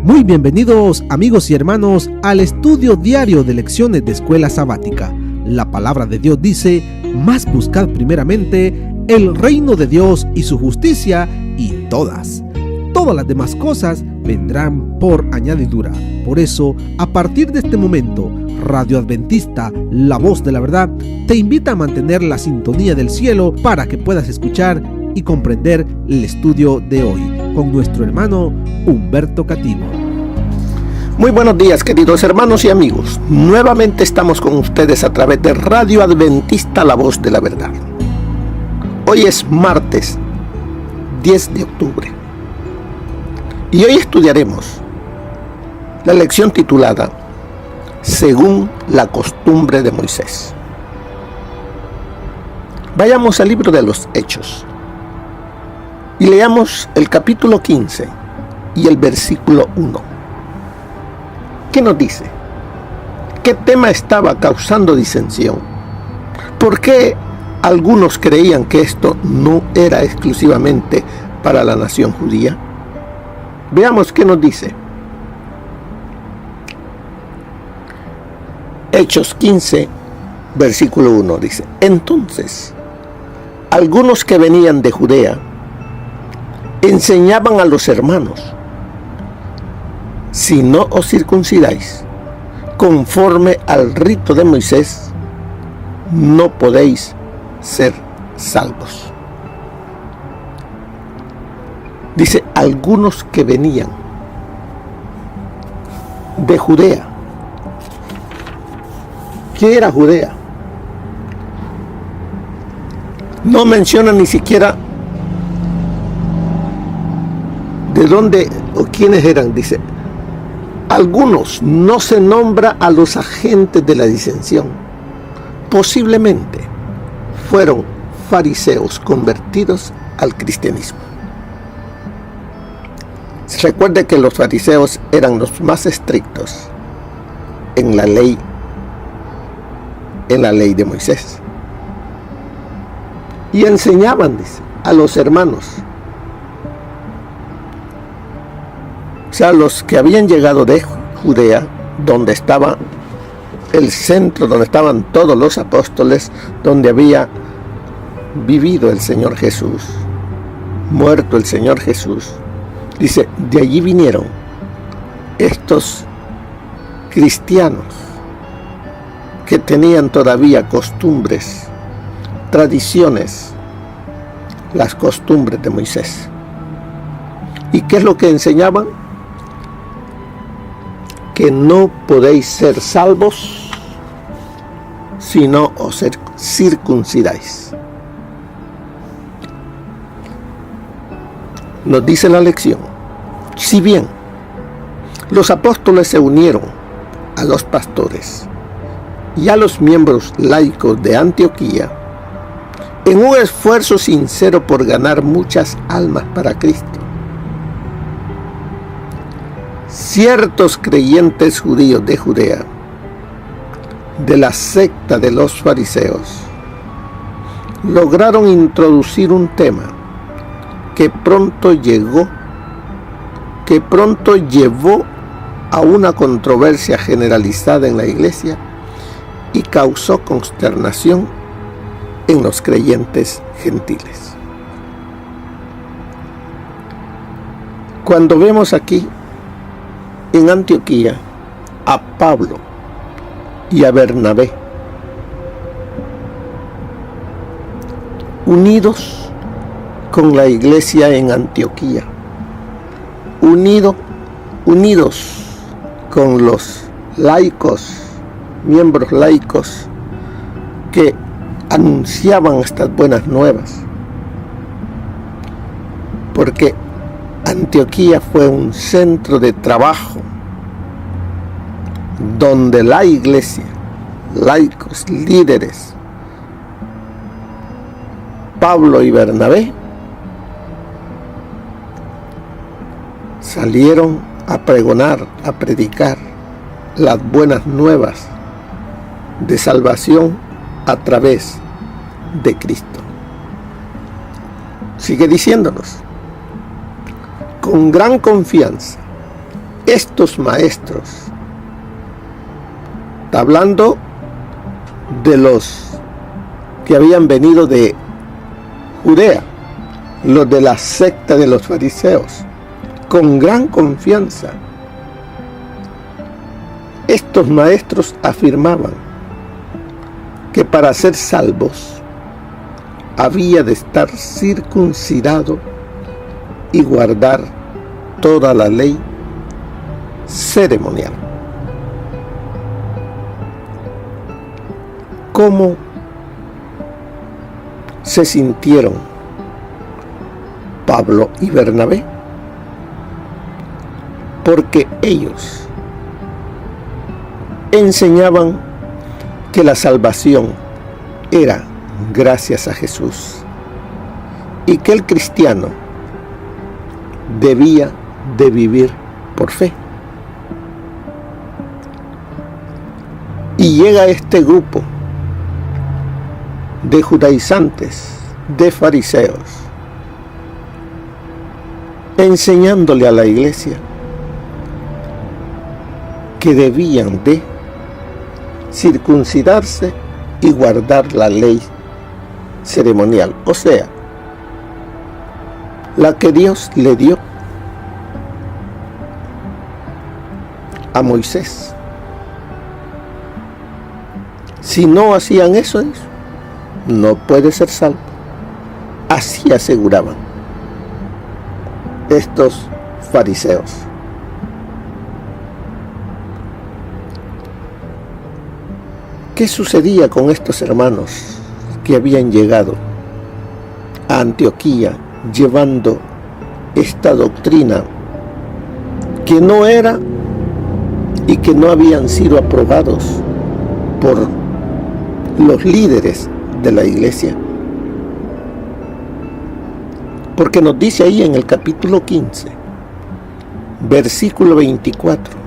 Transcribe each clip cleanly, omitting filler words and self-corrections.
Muy bienvenidos amigos y hermanos al estudio diario de lecciones de Escuela Sabática. La palabra de Dios dice: mas buscad primeramente el reino de Dios y su justicia, y todas las demás cosas vendrán por añadidura. Por eso, a partir de este momento, Radio Adventista, la voz de la verdad, te invita a mantener la sintonía del cielo para que puedas escuchar y comprender el estudio de hoy con nuestro hermano Humberto Cativo. Muy buenos días, queridos hermanos y amigos. Nuevamente estamos con ustedes a través de Radio Adventista, la voz de la verdad. Hoy es martes 10 de octubre y hoy estudiaremos la lección titulada Según la costumbre de Moisés. Vayamos al libro de los Hechos y leamos el capítulo 15 y el versículo 1. ¿Qué nos dice? ¿Qué tema estaba causando disensión? ¿Por qué algunos creían que esto no era exclusivamente para la nación judía? Veamos qué nos dice. Hechos 15, versículo 1 dice: entonces, algunos que venían de Judea enseñaban a los hermanos: si no os circuncidáis conforme al rito de Moisés, no podéis ser salvos. Dice, algunos que venían de Judea. ¿Qué era Judea? No menciona ni siquiera de dónde o quiénes eran. Dice, algunos, no se nombra a los agentes de la disensión. Posiblemente fueron fariseos convertidos al cristianismo. Se recuerde que los fariseos eran los más estrictos en la ley de Moisés. Y enseñaban, dice, a los hermanos, o sea, los que habían llegado de Judea, donde estaba el centro, donde estaban todos los apóstoles, donde había vivido el Señor Jesús, muerto el Señor Jesús. Dice, de allí vinieron estos cristianos que tenían todavía costumbres, tradiciones, las costumbres de Moisés. ¿Y qué es lo que enseñaban? Que no podéis ser salvos si no os circuncidáis. Nos dice la lección: si bien los apóstoles se unieron a los pastores y a los miembros laicos de Antioquía en un esfuerzo sincero por ganar muchas almas para Cristo, ciertos creyentes judíos de Judea, de la secta de los fariseos, lograron introducir un tema que pronto llevó a una controversia generalizada en la iglesia y causó consternación en los creyentes gentiles. Cuando vemos aquí en Antioquía a Pablo y a Bernabé unidos con la iglesia en Antioquía, unidos con los laicos, miembros laicos que anunciaban estas buenas nuevas, porque Antioquía fue un centro de trabajo donde la iglesia, laicos, líderes, Pablo y Bernabé, salieron a pregonar, a predicar las buenas nuevas de salvación a través de Cristo. Sigue diciéndonos: con gran confianza estos maestros, está hablando de los que habían venido de Judea, los de la secta de los fariseos, con gran confianza. Estos maestros afirmaban que para ser salvos había de estar circuncidado y guardar toda la ley ceremonial. ¿Cómo se sintieron Pablo y Bernabé? Porque ellos enseñaban que la salvación era gracias a Jesús y que el cristiano debía de vivir por fe. Y llega este grupo de judaizantes, de fariseos, enseñándole a la iglesia que debían de circuncidarse y guardar la ley ceremonial, o sea, la que Dios le dio a Moisés. Si no hacían eso, no puede ser salvo. Así aseguraban estos fariseos. ¿Qué sucedía con estos hermanos que habían llegado a Antioquía llevando esta doctrina que no era y que no habían sido aprobados por los líderes de la iglesia? Porque nos dice ahí en el capítulo 15, versículo 24,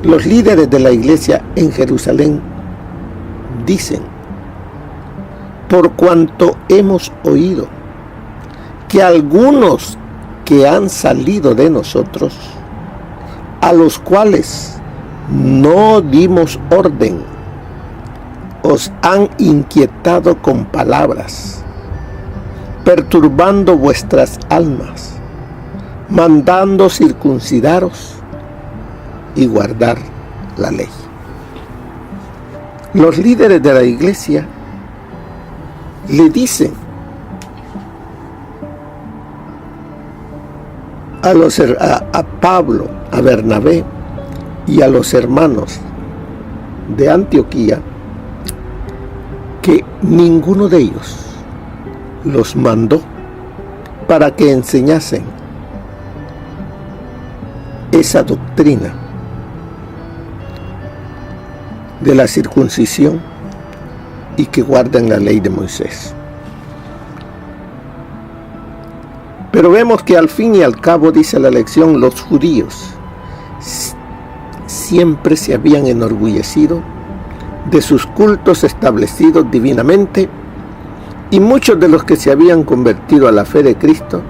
los líderes de la iglesia en Jerusalén dicen: por cuanto hemos oído que algunos que han salido de nosotros, a los cuales no dimos orden, os han inquietado con palabras, perturbando vuestras almas, mandando circuncidaros y guardar la ley. Los líderes de la iglesia le dicen a Pablo, a Bernabé y a los hermanos de Antioquía que ninguno de ellos los mandó para que enseñasen esa doctrina de la circuncisión y que guarden la ley de Moisés. Pero vemos que al fin y al cabo, dice la lección, los judíos siempre se habían enorgullecido de sus cultos establecidos divinamente, y muchos de los que se habían convertido a la fe de Cristo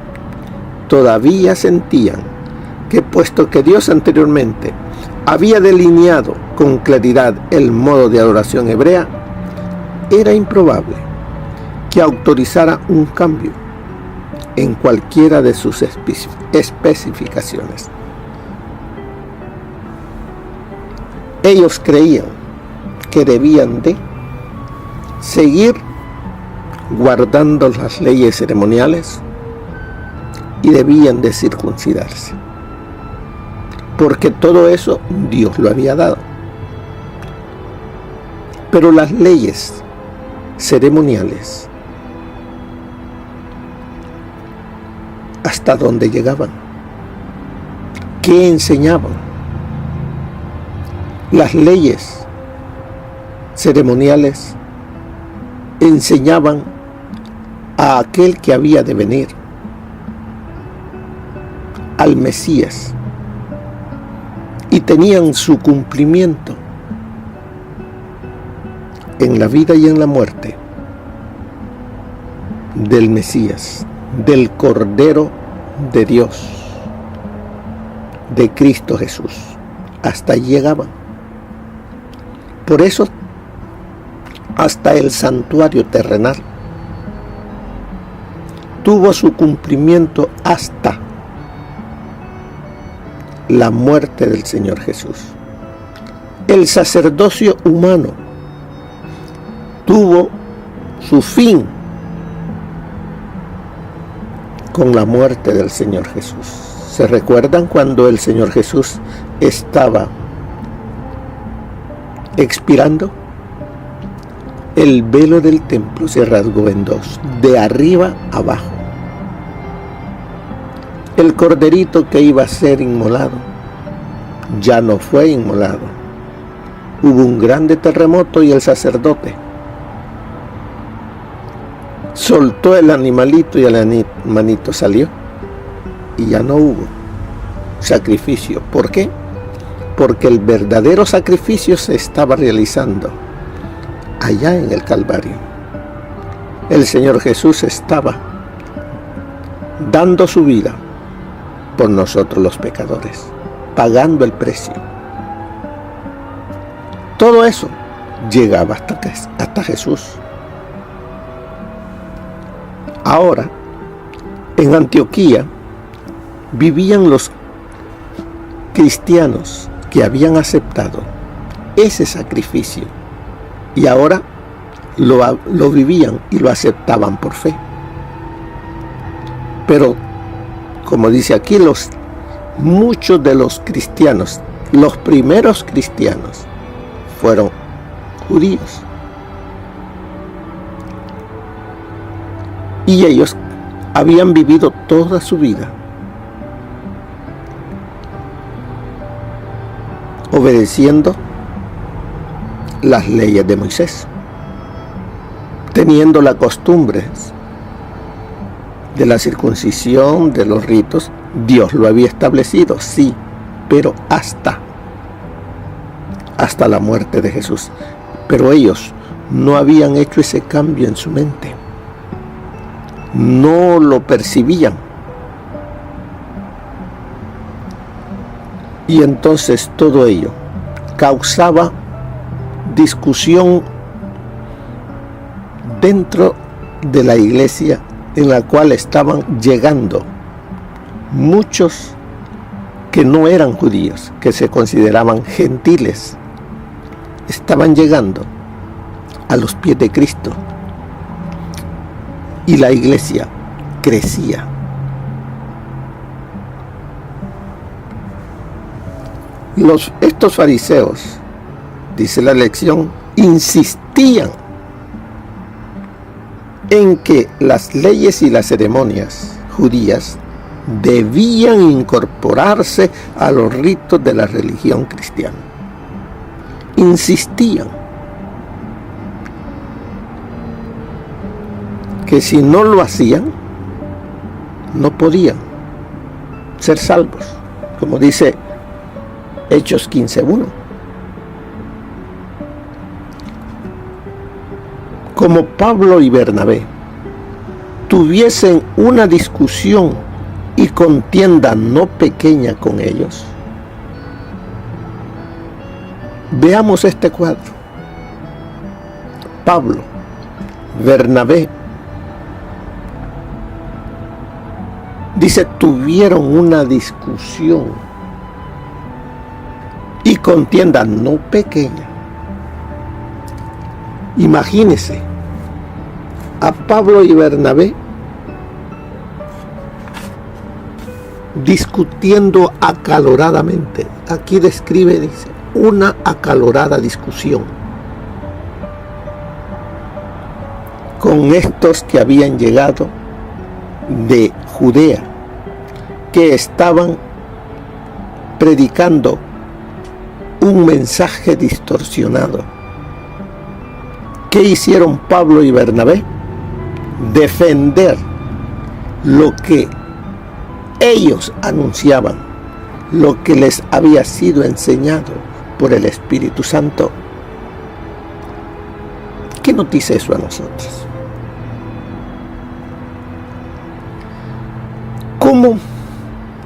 todavía sentían que, puesto que Dios anteriormente había delineado con claridad el modo de adoración hebrea, era improbable que autorizara un cambio en cualquiera de sus especificaciones. Ellos creían que debían de seguir guardando las leyes ceremoniales y debían de circuncidarse, porque todo eso Dios lo había dado. Pero las leyes ceremoniales, ¿hasta dónde llegaban? ¿Qué enseñaban? Las leyes ceremoniales enseñaban a aquel que había de venir, al Mesías, y tenían su cumplimiento en la vida y en la muerte del Mesías, del Cordero de Dios, de Cristo Jesús. Hasta ahí llegaban. Por eso, hasta el santuario terrenal tuvo su cumplimiento hasta la muerte del Señor Jesús. El sacerdocio humano tuvo su fin con la muerte del Señor Jesús. ¿Se recuerdan cuando el Señor Jesús estaba expirando? El velo del templo se rasgó en dos, de arriba abajo. El corderito que iba a ser inmolado ya no fue inmolado. Hubo un grande terremoto y el sacerdote soltó el animalito y el animalito salió y ya no hubo sacrificio. ¿Por qué? Porque el verdadero sacrificio se estaba realizando allá en el Calvario. El Señor Jesús estaba dando su vida por nosotros los pecadores, pagando el precio. Todo eso llegaba hasta Jesús. Ahora, en Antioquía vivían los cristianos que habían aceptado ese sacrificio y ahora lo vivían y lo aceptaban por fe. Pero, como dice aquí, muchos de los cristianos, los primeros cristianos, fueron judíos. Y ellos habían vivido toda su vida obedeciendo las leyes de Moisés, teniendo las costumbres de la circuncisión, de los ritos. Dios lo había establecido, sí, pero hasta la muerte de Jesús. Pero ellos no habían hecho ese cambio en su mente, no lo percibían. Y entonces todo ello causaba discusión dentro de la iglesia, en la cual estaban llegando muchos que no eran judíos, que se consideraban gentiles. Estaban llegando a los pies de Cristo y la iglesia crecía. Estos fariseos, dice la lección, insistían en que las leyes y las ceremonias judías debían incorporarse a los ritos de la religión cristiana. Insistían que si no lo hacían, no podían ser salvos, como dice Hechos 15:1. Como Pablo y Bernabé tuviesen una discusión y contienda no pequeña con ellos, veamos este cuadro. Pablo, Bernabé, dice, tuvieron una discusión y contienda no pequeña. Imagínese a Pablo y Bernabé discutiendo acaloradamente. Aquí describe, dice, una acalorada discusión con estos que habían llegado de Judea, que estaban predicando un mensaje distorsionado. ¿Qué hicieron Pablo y Bernabé? Defender lo que ellos anunciaban, lo que les había sido enseñado por el Espíritu Santo. ¿Qué nos dice eso a nosotros? ¿Cómo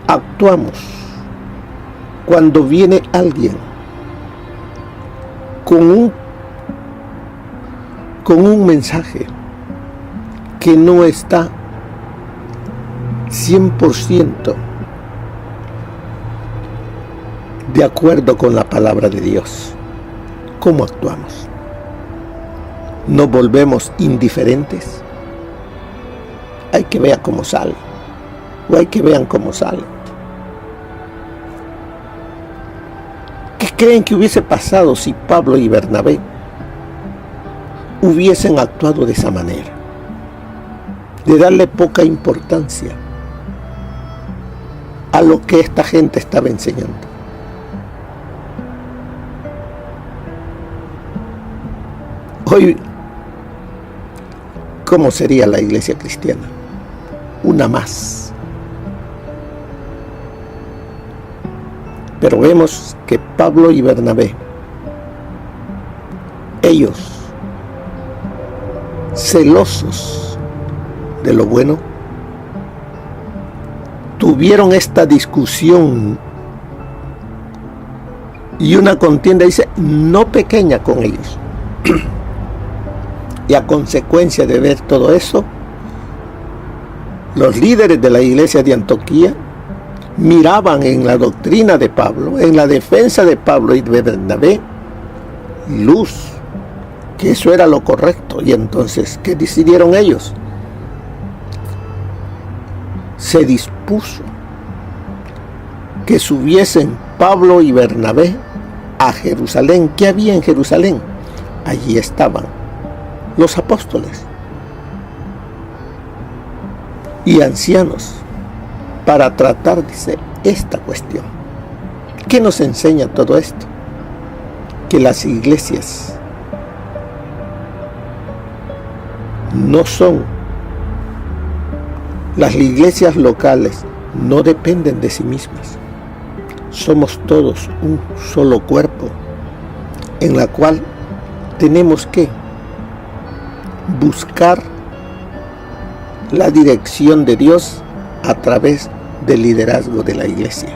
actuamos cuando viene alguien con un mensaje que no está 100% de acuerdo con la palabra de Dios, ¿cómo actuamos? ¿Nos volvemos indiferentes? Hay que ver cómo sale, o hay que vean cómo sale. ¿Qué creen que hubiese pasado si Pablo y Bernabé hubiesen actuado de esa manera? De darle poca importancia a lo que esta gente estaba enseñando. Hoy, ¿cómo sería la iglesia cristiana? Una más. Pero vemos que Pablo y Bernabé, ellos, celosos de lo bueno, tuvieron esta discusión y una contienda, dice, no pequeña con ellos. Y a consecuencia de ver todo eso, los líderes de la iglesia de Antioquía miraban en la doctrina de Pablo, en la defensa de Pablo y de Bernabé, luz, que eso era lo correcto. Y entonces, ¿qué decidieron ellos? Se dispuso que subiesen Pablo y Bernabé a Jerusalén. ¿Qué había en Jerusalén? Allí estaban los apóstoles y ancianos para tratar, dice, esta cuestión. ¿Qué nos enseña todo esto? Que las iglesias no son, las iglesias locales no dependen de sí mismas. Somos todos un solo cuerpo en la cual tenemos que buscar la dirección de Dios a través del liderazgo de la iglesia.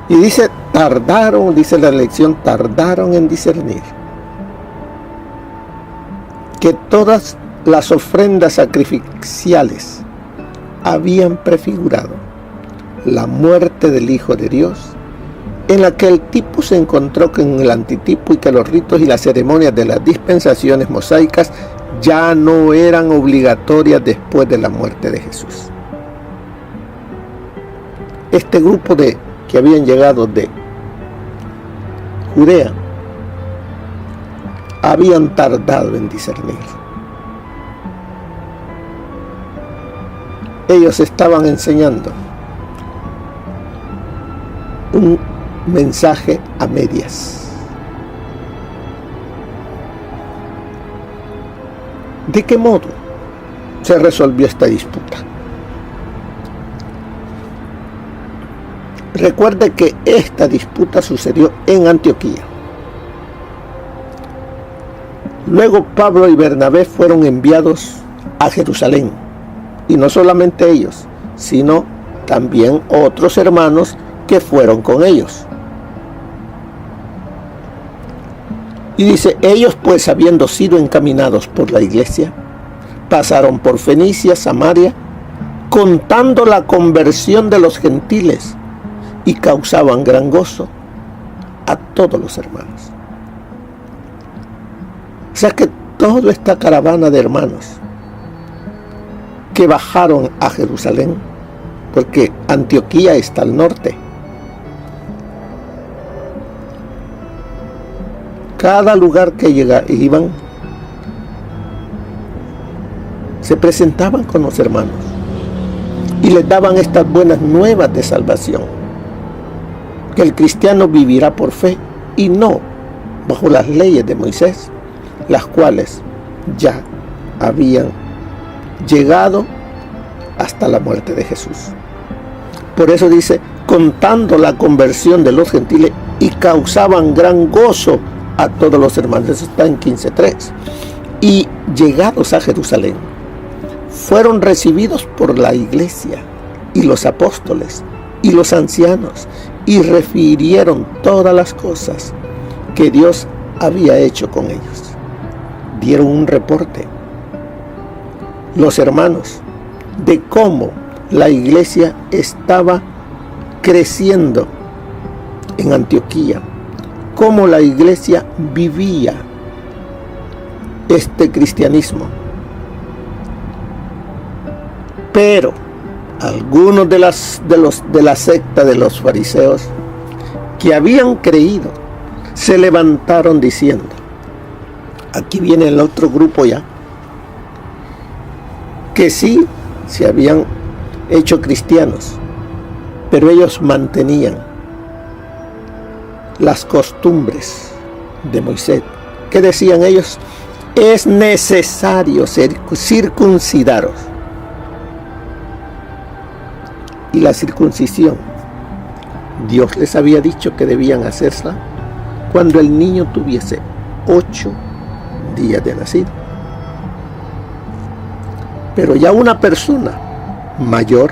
Y dice, tardaron, dice la lección, tardaron en discernir que todas las ofrendas sacrificiales habían prefigurado la muerte del Hijo de Dios, en la que el tipo se encontró con el antitipo y que los ritos y las ceremonias de las dispensaciones mosaicas ya no eran obligatorias después de la muerte de Jesús. Este grupo que habían llegado de Judea habían tardado en discernir. Ellos estaban enseñando un mensaje a medias. ¿De qué modo se resolvió esta disputa? Recuerde que esta disputa sucedió en Antioquía. Luego Pablo y Bernabé fueron enviados a Jerusalén. Y no solamente ellos, sino también otros hermanos que fueron con ellos. Y dice, ellos pues, habiendo sido encaminados por la iglesia, pasaron por Fenicia, Samaria, contando la conversión de los gentiles, y causaban gran gozo a todos los hermanos. O sea que toda esta caravana de hermanos que bajaron a Jerusalén, porque Antioquía está al norte, cada lugar que iban, se presentaban con los hermanos y les daban estas buenas nuevas de salvación, que el cristiano vivirá por fe y no bajo las leyes de Moisés, las cuales ya habían llegado hasta la muerte de Jesús. Por eso dice, contando la conversión de los gentiles, y causaban gran gozo a todos los hermanos. Eso está en 15:3. Y llegados a Jerusalén, fueron recibidos por la iglesia y los apóstoles y los ancianos y refirieron todas las cosas que Dios había hecho con ellos. Dieron un reporte, los hermanos, de cómo la iglesia estaba creciendo en Antioquía, cómo la iglesia vivía este cristianismo. Pero algunos de la secta de los fariseos que habían creído se levantaron diciendo, aquí viene el otro grupo ya, que sí se habían hecho cristianos, pero ellos mantenían las costumbres de Moisés. ¿Qué decían ellos? Es necesario circuncidaros. Y la circuncisión, Dios les había dicho que debían hacerla cuando el niño tuviese 8 días de nacido. Pero ya una persona mayor,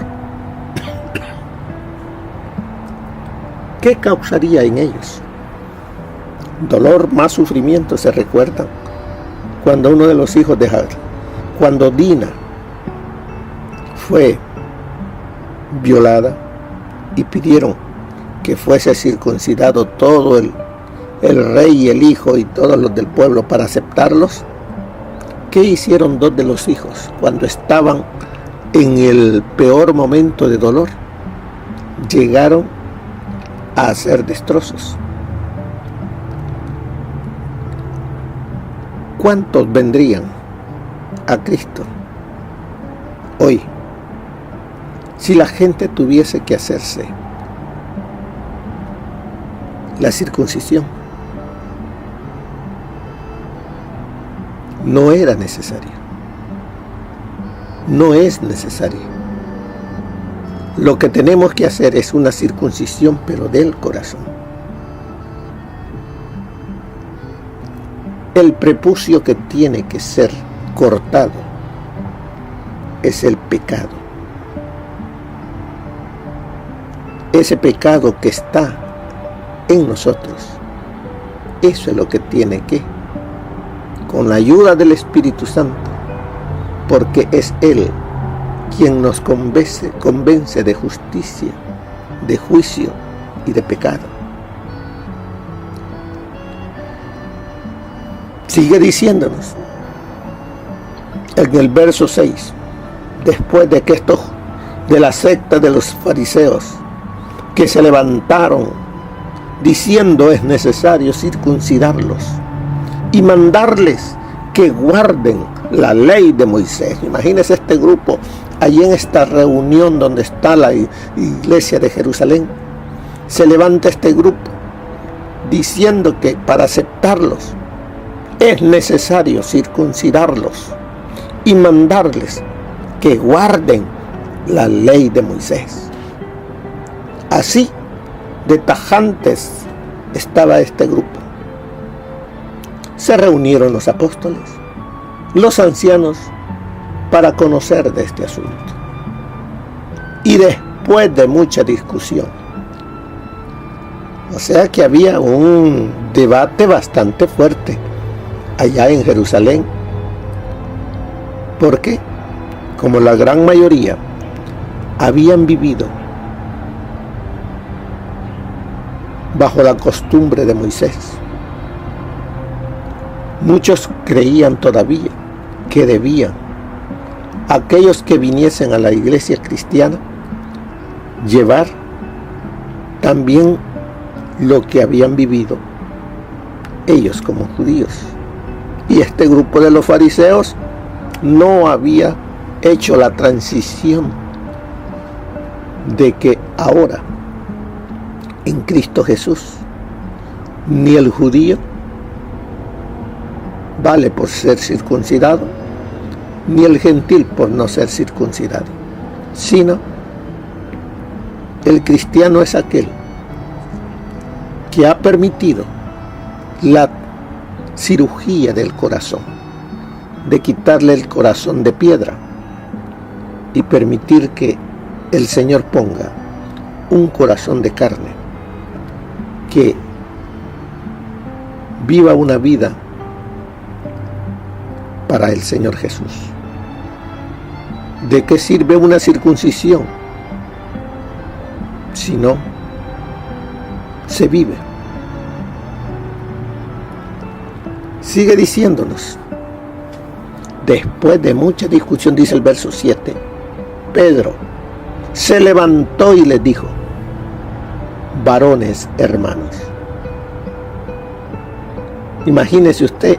¿qué causaría en ellos? Dolor, más sufrimiento. ¿Se recuerdan? Cuando uno de los hijos de Jacob, cuando Dina fue violada y pidieron que fuese circuncidado todo el rey y el hijo y todos los del pueblo para aceptarlos, ¿qué hicieron 2 de los hijos cuando estaban en el peor momento de dolor? Llegaron a hacer destrozos. ¿Cuántos vendrían a Cristo hoy si la gente tuviese que hacerse la circuncisión? No era necesario. No es necesario. Lo que tenemos que hacer es una circuncisión, pero del corazón. El prepucio que tiene que ser cortado es el pecado. Ese pecado que está en nosotros, eso es lo que tiene que, con la ayuda del Espíritu Santo, porque es Él quien nos convence de justicia, de juicio y de pecado. Sigue diciéndonos en el verso 6, después de que estos de la secta de los fariseos que se levantaron diciendo es necesario circuncidarlos y mandarles que guarden la ley de Moisés. Imagínense este grupo allí en esta reunión donde está la iglesia de Jerusalén. Se levanta este grupo diciendo que para aceptarlos es necesario circuncidarlos y mandarles que guarden la ley de Moisés. Así de tajantes estaba este grupo. Se reunieron los apóstoles, los ancianos, para conocer de este asunto. Y después de mucha discusión, o sea que había un debate bastante fuerte allá en Jerusalén. ¿Por qué? Como la gran mayoría habían vivido bajo la costumbre de Moisés, muchos creían todavía que debían aquellos que viniesen a la iglesia cristiana llevar también lo que habían vivido ellos como judíos. Y este grupo de los fariseos no había hecho la transición de que ahora en Cristo Jesús ni el judío vale por ser circuncidado, ni el gentil por no ser circuncidado, sino el cristiano es aquel que ha permitido la cirugía del corazón, de quitarle el corazón de piedra y permitir que el Señor ponga un corazón de carne que viva una vida para el Señor Jesús. ¿De qué sirve una circuncisión si no se vive? Sigue diciéndonos, después de mucha discusión, dice el verso 7, Pedro se levantó y les dijo: varones hermanos. Imagínese usted,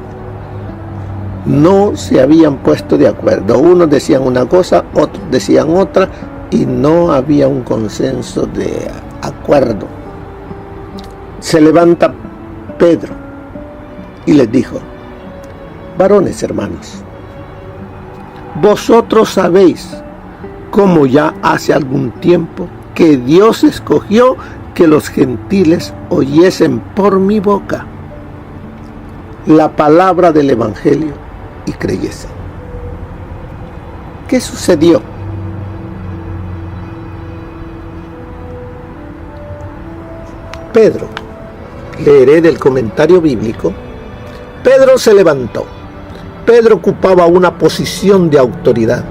no se habían puesto de acuerdo. Unos decían una cosa, otros decían otra, y no había un consenso de acuerdo. Se levanta Pedro y les dijo: varones hermanos, vosotros sabéis cómo ya hace algún tiempo que Dios escogió que los gentiles oyesen por mi boca la palabra del Evangelio y creyesen. ¿Qué sucedió? Pedro, leeré del comentario bíblico, Pedro se levantó. Pedro ocupaba una posición de autoridad,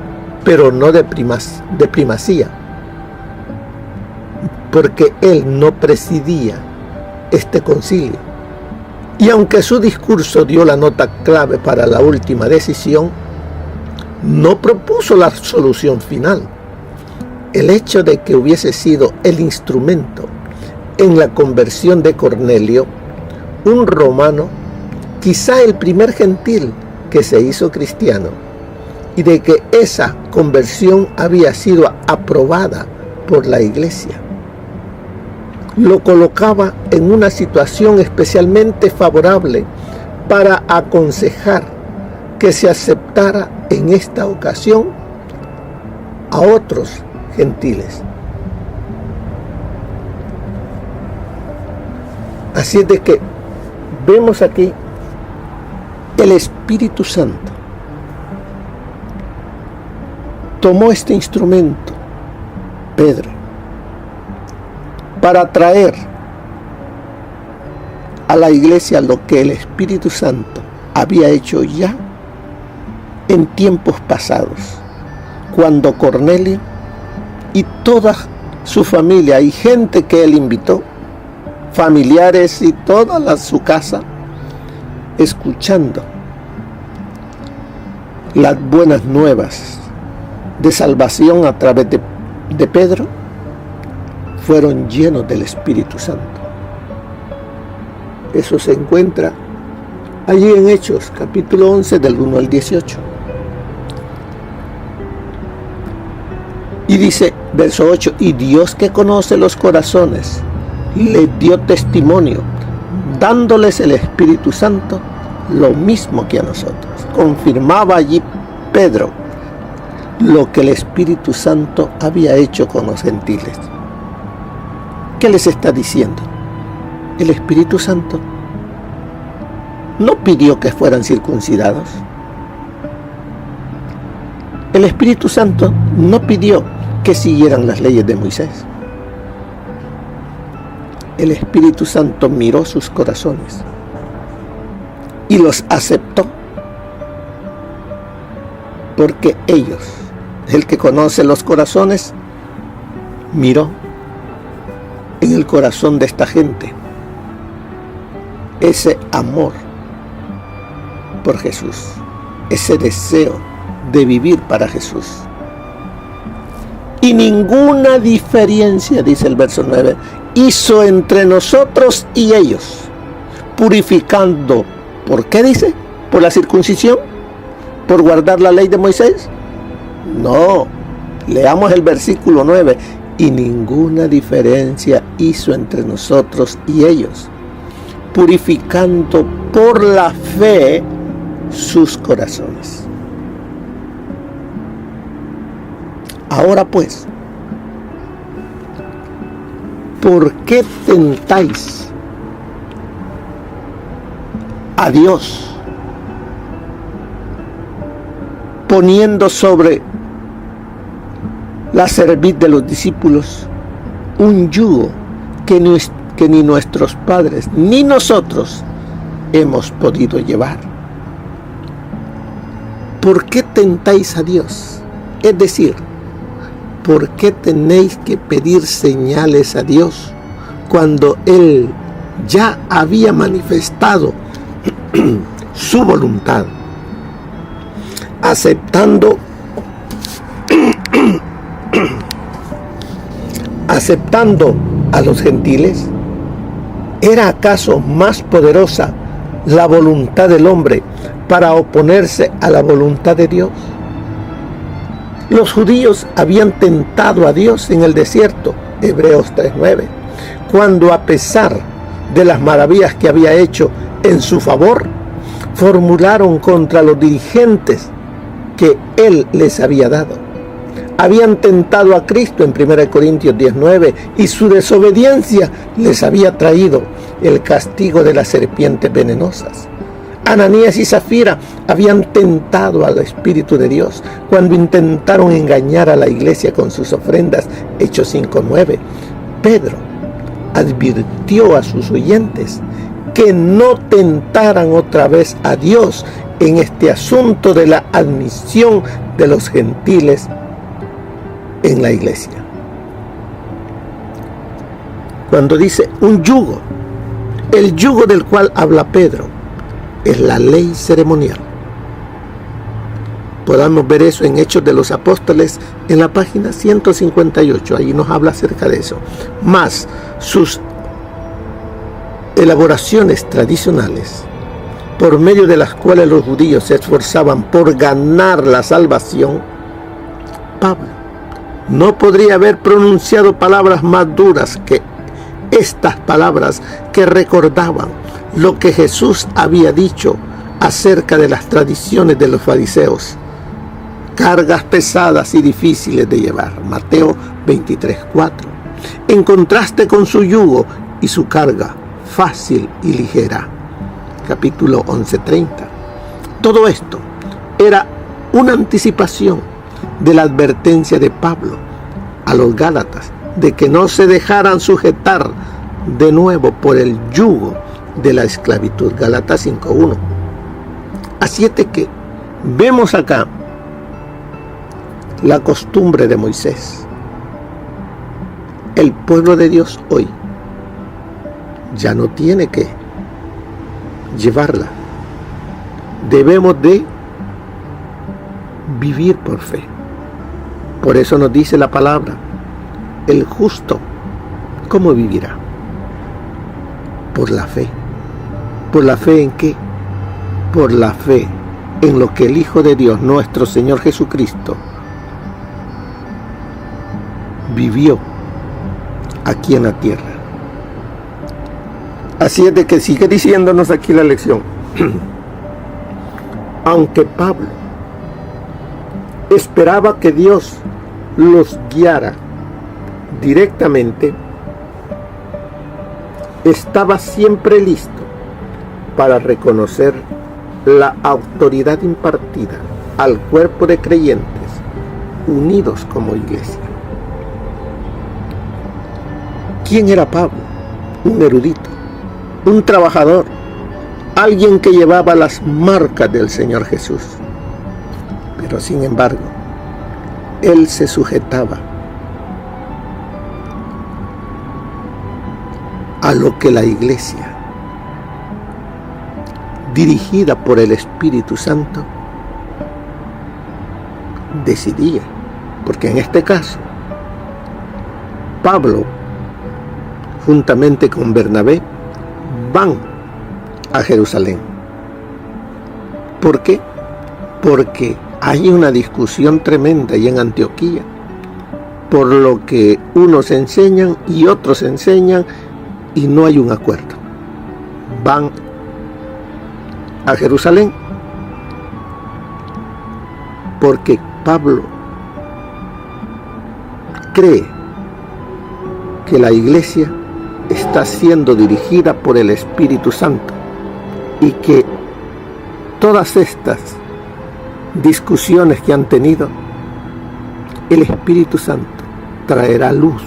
pero no de primacía, porque él no presidía este concilio. Y aunque su discurso dio la nota clave para la última decisión, no propuso la solución final. El hecho de que hubiese sido el instrumento en la conversión de Cornelio, un romano, quizá el primer gentil que se hizo cristiano, y de que esa conversión había sido aprobada por la iglesia, lo colocaba en una situación especialmente favorable para aconsejar que se aceptara en esta ocasión a otros gentiles. Así es de que vemos aquí el Espíritu Santo tomó este instrumento, Pedro, para traer a la iglesia lo que el Espíritu Santo había hecho ya en tiempos pasados, cuando Cornelio y toda su familia y gente que él invitó, familiares y toda su casa, escuchando las buenas nuevas de salvación a través de Pedro, fueron llenos del Espíritu Santo. Eso se encuentra allí en Hechos, capítulo 11, del 1 al 18. Y dice, verso 8, y Dios que conoce los corazones, les dio testimonio, dándoles el Espíritu Santo, lo mismo que a nosotros. Confirmaba allí Pedro lo que el Espíritu Santo había hecho con los gentiles. ¿Qué les está diciendo? El Espíritu Santo no pidió que fueran circuncidados. El Espíritu Santo no pidió que siguieran las leyes de Moisés. El Espíritu Santo miró sus corazones y los aceptó, porque ellos, el que conoce los corazones, miró en el corazón de esta gente ese amor por Jesús, ese deseo de vivir para Jesús. Y ninguna diferencia, dice el verso 9, hizo entre nosotros y ellos, purificando, ¿por qué dice? ¿Por la circuncisión? ¿Por guardar la ley de Moisés? No, leamos el versículo 9, y ninguna diferencia hizo entre nosotros y ellos, purificando por la fe sus corazones. Ahora pues, ¿por qué tentáis a Dios poniendo sobre la cerviz de los discípulos, un yugo que ni nuestros padres ni nosotros hemos podido llevar. ¿Por qué tentáis a Dios? Es decir, ¿por qué tenéis que pedir señales a Dios cuando Él ya había manifestado su voluntad, aceptando a los gentiles? ¿Era acaso más poderosa la voluntad del hombre para oponerse a la voluntad de Dios? Los judíos habían tentado a Dios en el desierto, Hebreos 3:9, cuando a pesar de las maravillas que había hecho en su favor, formularon contra los dirigentes que Él les había dado. Habían tentado a Cristo en 1 Corintios 10:9 y su desobediencia les había traído el castigo de las serpientes venenosas. Ananías y Zafira habían tentado al Espíritu de Dios cuando intentaron engañar a la iglesia con sus ofrendas, Hechos 5:9. Pedro advirtió a sus oyentes que no tentaran otra vez a Dios en este asunto de la admisión de los gentiles en la iglesia. Cuando dice un yugo, el yugo del cual habla Pedro es la ley ceremonial. Podamos ver eso en Hechos de los Apóstoles en la página 158, ahí nos habla acerca de eso. Más sus elaboraciones tradicionales, por medio de las cuales los judíos se esforzaban por ganar la salvación, Pablo no podría haber pronunciado palabras más duras que estas palabras que recordaban lo que Jesús había dicho acerca de las tradiciones de los fariseos, cargas pesadas y difíciles de llevar, Mateo 23:4, en contraste con su yugo y su carga fácil y ligera, capítulo 11:30. Todo esto era una anticipación de la advertencia de Pablo a los Gálatas de que no se dejaran sujetar de nuevo por el yugo de la esclavitud, Gálatas 5:1. Así es de que vemos acá la costumbre de Moisés. El pueblo de Dios hoy ya no tiene que llevarla. Debemos de vivir por fe. Por eso nos dice la palabra, el justo, ¿cómo vivirá? Por la fe. ¿Por la fe en qué? Por la fe en lo que el Hijo de Dios, nuestro Señor Jesucristo, vivió aquí en la tierra. Así es de que sigue diciéndonos aquí la lección. Aunque Pablo esperaba que Dios los guiara directamente, estaba siempre listo para reconocer la autoridad impartida al cuerpo de creyentes unidos como iglesia. ¿Quién era Pablo? Un erudito, un trabajador, alguien que llevaba las marcas del Señor Jesús. Pero sin embargo, él se sujetaba a lo que la iglesia, dirigida por el Espíritu Santo, decidía. Porque en este caso, Pablo, juntamente con Bernabé, van a Jerusalén. ¿Por qué? Porque hay una discusión tremenda ahí en Antioquía, por lo que unos enseñan y otros enseñan, y no hay un acuerdo. Van a Jerusalén porque Pablo cree que la iglesia está siendo dirigida por el Espíritu Santo y que todas estas discusiones que han tenido el Espíritu Santo traerá luz.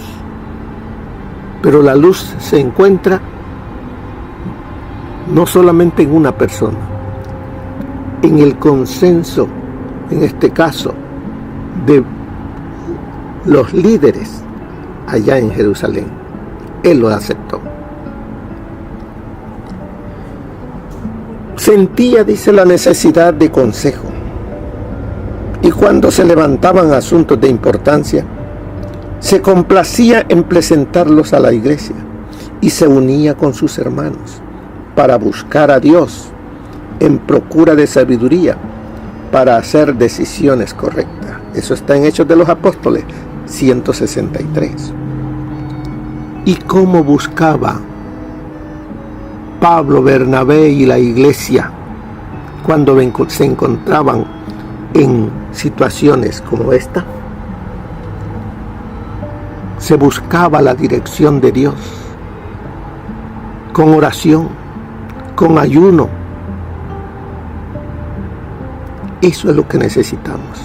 Pero la luz se encuentra no solamente en una persona, en el consenso, en este caso, de los líderes allá en Jerusalén. Él lo aceptó. Sentía, dice, la necesidad de consejo. Y cuando se levantaban asuntos de importancia, se complacía en presentarlos a la iglesia y se unía con sus hermanos para buscar a Dios en procura de sabiduría para hacer decisiones correctas. Eso está en Hechos de los Apóstoles 163. ¿Y cómo buscaba Pablo, Bernabé y la iglesia cuando se encontraban en situaciones como esta? Se buscaba la dirección de Dios con oración, con ayuno. Eso es lo que necesitamos,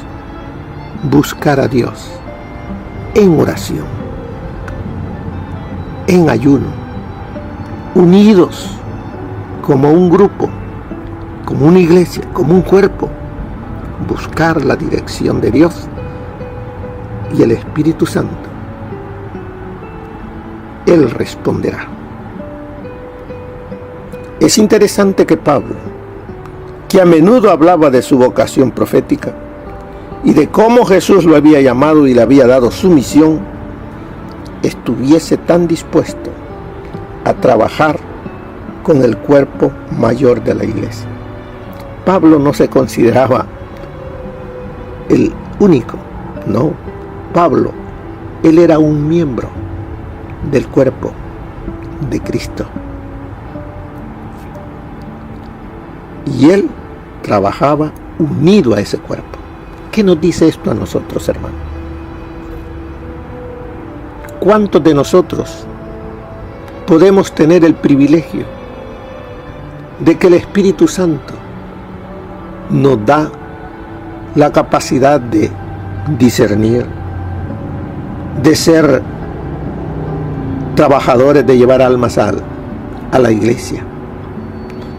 buscar a Dios en oración, en ayuno, unidos como un grupo, como una iglesia, como un cuerpo, buscar la dirección de Dios y el Espíritu Santo. Él responderá. Es interesante que Pablo, que a menudo hablaba de su vocación profética y de cómo Jesús lo había llamado y le había dado su misión, estuviese tan dispuesto a trabajar con el cuerpo mayor de la iglesia. Pablo no se consideraba el único, no. Pablo, él era un miembro del cuerpo de Cristo. Y él trabajaba unido a ese cuerpo. ¿Qué nos dice esto a nosotros, hermanos? ¿Cuántos de nosotros podemos tener el privilegio de que el Espíritu Santo nos da la capacidad de discernir, de ser trabajadores, de llevar almas a la iglesia,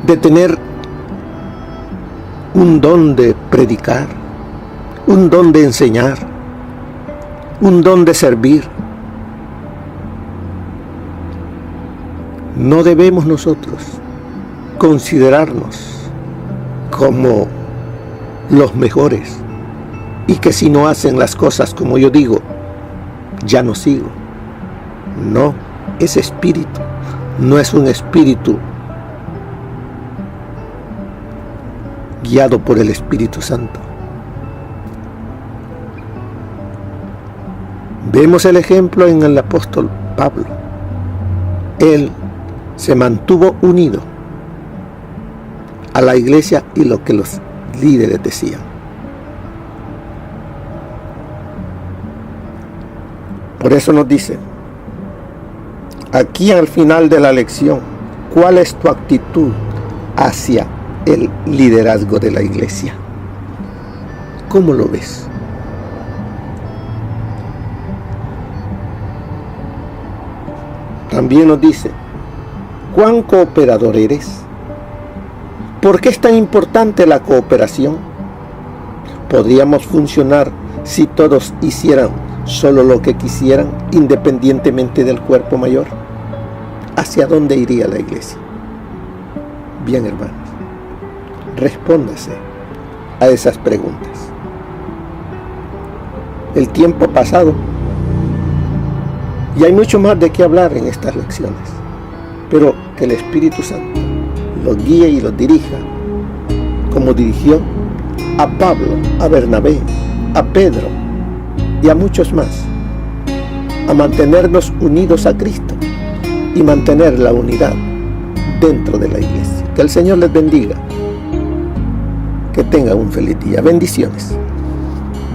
de tener un don de predicar, un don de enseñar, un don de servir? No debemos nosotros considerarnos como los mejores y que si no hacen las cosas como yo digo, ya no sigo. No, ese espíritu no es un espíritu guiado por el Espíritu Santo. Vemos el ejemplo en el apóstol Pablo. Él se mantuvo unido a la iglesia y lo que los líderes decían. Por eso nos dice aquí al final de la lección, ¿cuál es tu actitud hacia el liderazgo de la iglesia? ¿Cómo lo ves? También nos dice, ¿cuán cooperador eres? ¿Por qué es tan importante la cooperación? ¿Podríamos funcionar si todos hicieran solo lo que quisieran, independientemente del cuerpo mayor? ¿Hacia dónde iría la iglesia? Bien, hermanos, respóndase a esas preguntas. El tiempo ha pasado y hay mucho más de qué hablar en estas lecciones, pero que el Espíritu Santo los guíe y los dirija, como dirigió a Pablo, a Bernabé, a Pedro y a muchos más, a mantenernos unidos a Cristo y mantener la unidad dentro de la iglesia. Que el Señor les bendiga. Que tengan un feliz día. Bendiciones.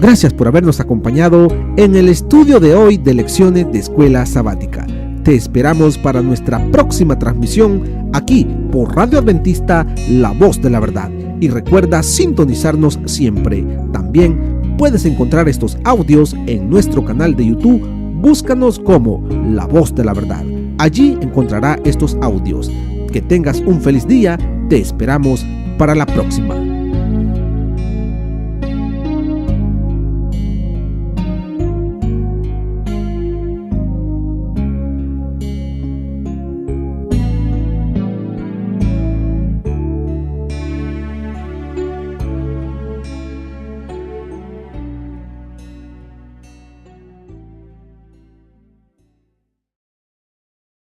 Gracias por habernos acompañado en el estudio de hoy de Lecciones de Escuela Sabática. Te esperamos para nuestra próxima transmisión aquí por Radio Adventista, La Voz de la Verdad. Y recuerda sintonizarnos siempre, también puedes encontrar estos audios en nuestro canal de YouTube. Búscanos como La Voz de la Verdad. Allí encontrará estos audios. Que tengas un feliz día. Te esperamos para la próxima.